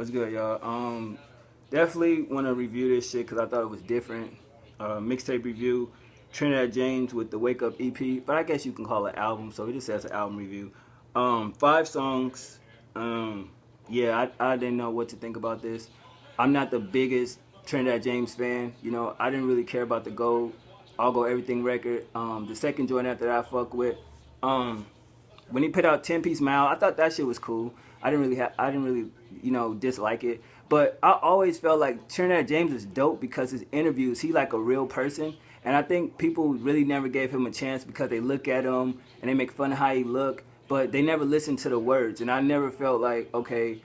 What's good, y'all? Definitely want to review this shit because I thought it was different. Mixtape review, Trinidad James with the Wake Up EP, but I guess you can call it album, so it just says an album review. 5 songs. Yeah, I didn't know what to think about this. I'm not the biggest Trinidad James fan. You know, I didn't really care about the Gold, I'll Go Everything record. The second joint after that I fuck with. When he put out 10-piece Mile, I thought that shit was cool. I didn't really, dislike it. But I always felt like Trinidad James is dope because his interviews, he like a real person. And I think people really never gave him a chance because they look at him and they make fun of how he look, but they never listen to the words. And I never felt like, okay,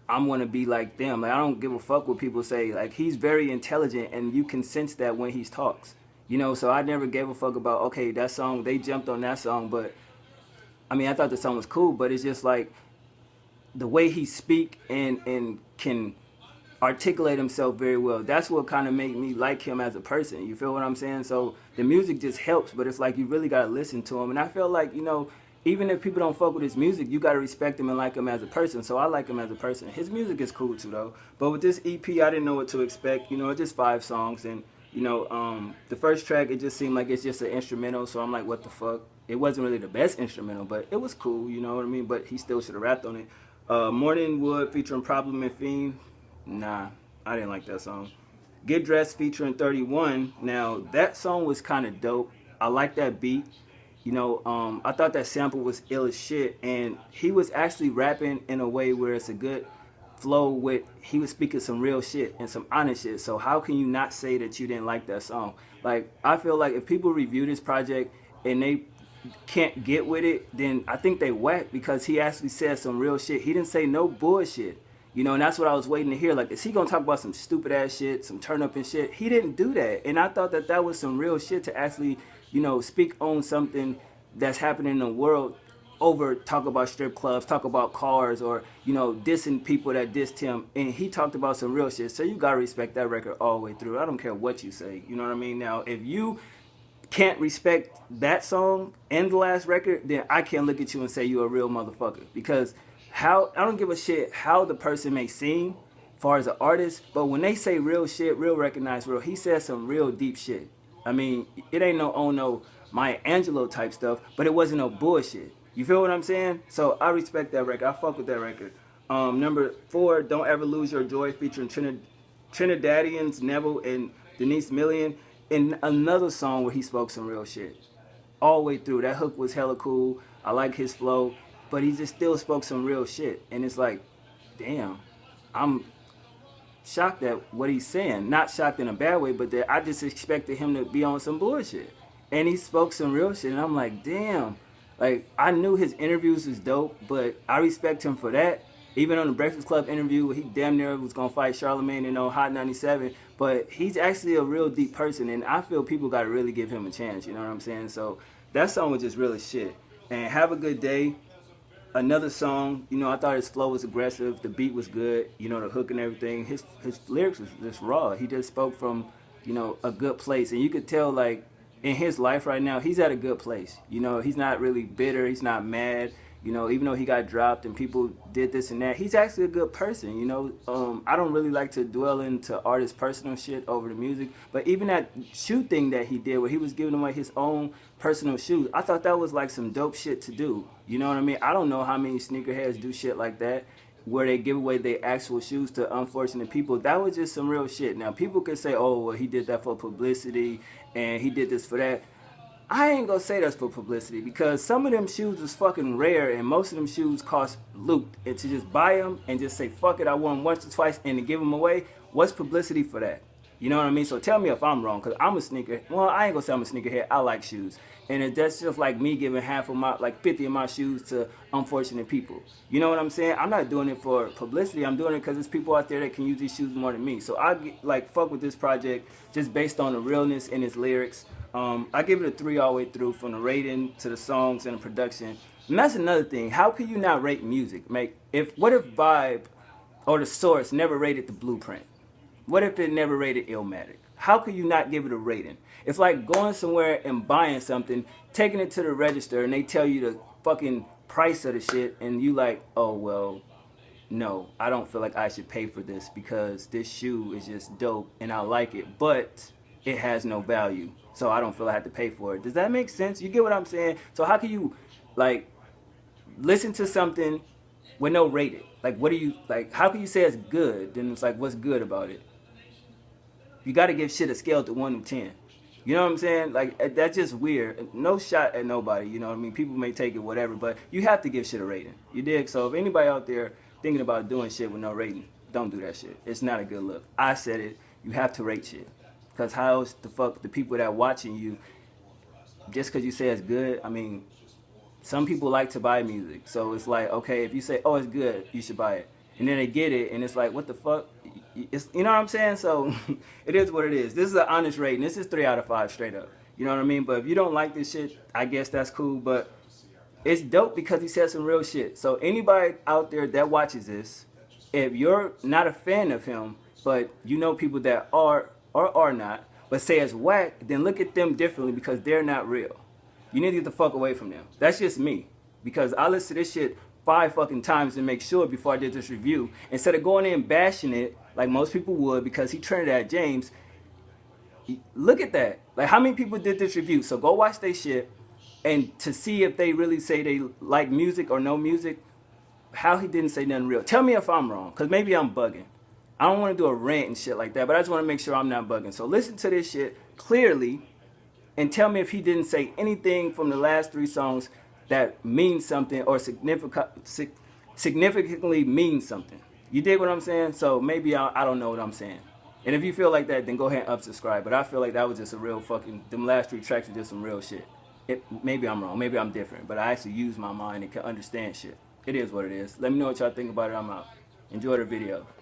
I'm gonna be like them. Like I don't give a fuck what people say. Like he's very intelligent and you can sense that when he talks. You know, so I never gave a fuck about, okay, that song, they jumped on that song, but I mean, I thought the song was cool, but it's just like the way he speak and can articulate himself very well. That's what kind of made me like him as a person. You feel what I'm saying? So the music just helps, but it's like you really got to listen to him. And I feel like, even if people don't fuck with his music, you got to respect him and like him as a person. So I like him as a person. His music is cool too, though. But with this EP, I didn't know what to expect. It's just 5 songs. And, the first track, it just seemed like it's just an instrumental. So I'm like, what the fuck? It wasn't really the best instrumental, but it was cool, you know what I mean? But he still should have rapped on it. Morning Wood featuring Problem and Fiend. Nah, I didn't like that song. Get Dressed featuring 31. Now, that song was kind of dope. I like that beat. I thought that sample was ill as shit. And he was actually rapping in a way where it's a good flow with, he was speaking some real shit and some honest shit. So how can you not say that you didn't like that song? Like, I feel like if people review this project and they can't get with it, then I think they whack because he actually said some real shit. He didn't say no bullshit. And that's what I was waiting to hear. Like, is he going to talk about some stupid ass shit, some turn up and shit? He didn't do that. And I thought that that was some real shit to actually, speak on something that's happening in the world over talk about strip clubs, talk about cars, or, dissing people that dissed him. And he talked about some real shit. So you got to respect that record all the way through. I don't care what you say. You know what I mean? Now, if you can't respect that song and the last record, then I can't look at you and say you're a real motherfucker. Because I don't give a shit how the person may seem as far as an artist, but when they say real shit, real recognize real, he says some real deep shit. I mean, it ain't no Maya Angelou type stuff, but it wasn't no bullshit. You feel what I'm saying? So I respect that record. I fuck with that record. Number 4, Don't Ever Lose Your Joy featuring Trinidadians Neville and Denise Million. In another song where he spoke some real shit. All the way through. That hook was hella cool. I like his flow. But he just still spoke some real shit. And it's like, damn. I'm shocked at what he's saying. Not shocked in a bad way, but that I just expected him to be on some bullshit. And he spoke some real shit. And I'm like, damn. Like, I knew his interviews was dope, but I respect him for that. Even on the Breakfast Club interview, he damn near was going to fight Charlamagne in Hot 97. But he's actually a real deep person, and I feel people got to really give him a chance, you know what I'm saying? So that song was just really shit. And Have a Good Day, another song, I thought his flow was aggressive. The beat was good, the hook and everything. His lyrics was just raw. He just spoke from, a good place. And you could tell, like, in his life right now, he's at a good place. He's not really bitter. He's not mad. Even though he got dropped and people did this and that, he's actually a good person, I don't really like to dwell into artists' personal shit over the music, but even that shoe thing that he did where he was giving away his own personal shoes, I thought that was like some dope shit to do. You know what I mean? I don't know how many sneakerheads do shit like that where they give away their actual shoes to unfortunate people. That was just some real shit. Now, people could say, oh, well, he did that for publicity and he did this for that. I ain't gonna say that's for publicity because some of them shoes is fucking rare and most of them shoes cost loot. And to just buy them and just say, fuck it, I won them once or twice and to give them away, what's publicity for that? You know what I mean? So tell me if I'm wrong because I'm a sneaker. Well, I ain't gonna say I'm a sneakerhead. I like shoes. And that's just like me giving half of my, like 50 of my shoes to unfortunate people. You know what I'm saying? I'm not doing it for publicity. I'm doing it because there's people out there that can use these shoes more than me. So I like fuck with this project just based on the realness in its lyrics. I give it a 3 all the way through from the rating to the songs and the production. And that's another thing. How can you not rate music? What if Vibe or The Source never rated The Blueprint? What if it never rated Illmatic? How could you not give it a rating? It's like going somewhere and buying something, taking it to the register, and they tell you the fucking price of the shit, and you like, oh, well, no, I don't feel like I should pay for this because this shoe is just dope and I like it, but it has no value. So I don't feel I have to pay for it. Does that make sense? You get what I'm saying? So how can you like listen to something with no rating? Like what do you like how can you say it's good? Then it's like what's good about it? You got to give shit a scale to 1 to 10. You know what I'm saying? Like that's just weird. No shot at nobody. You know what I mean? People may take it whatever, but you have to give shit a rating. You dig? So if anybody out there thinking about doing shit with no rating, don't do that shit. It's not a good look. I said it. You have to rate shit. Cause how else the fuck the people that watching you just because you say it's good? I mean, some people like to buy music, so it's like okay, if you say oh it's good, you should buy it, and then they get it, and it's like what the fuck? It's, you know what I'm saying? So it is what it is. This is an honest rating. This is 3 out of 5 straight up. You know what I mean? But if you don't like this shit, I guess that's cool. But it's dope because he said some real shit. So anybody out there that watches this, if you're not a fan of him, but you know people that are or are not, but say it's whack, then look at them differently because they're not real. You need to get the fuck away from them. That's just me. Because I listened to this shit 5 fucking times to make sure before I did this review. Instead of going in and bashing it like most people would because he Trinidad James. Look at that. Like how many people did this review? So go watch their shit and to see if they really say they like music or no music, how he didn't say nothing real. Tell me if I'm wrong, because maybe I'm bugging. I don't want to do a rant and shit like that, but I just want to make sure I'm not bugging. So listen to this shit clearly and tell me if he didn't say anything from the last 3 songs that means something or significantly means something. You dig what I'm saying? So maybe I don't know what I'm saying. And if you feel like that, then go ahead and unsubscribe. But I feel like that was just a real fucking, them last 3 tracks are just some real shit. Maybe I'm wrong. Maybe I'm different. But I actually use my mind and can understand shit. It is what it is. Let me know what y'all think about it. I'm out. Enjoy the video.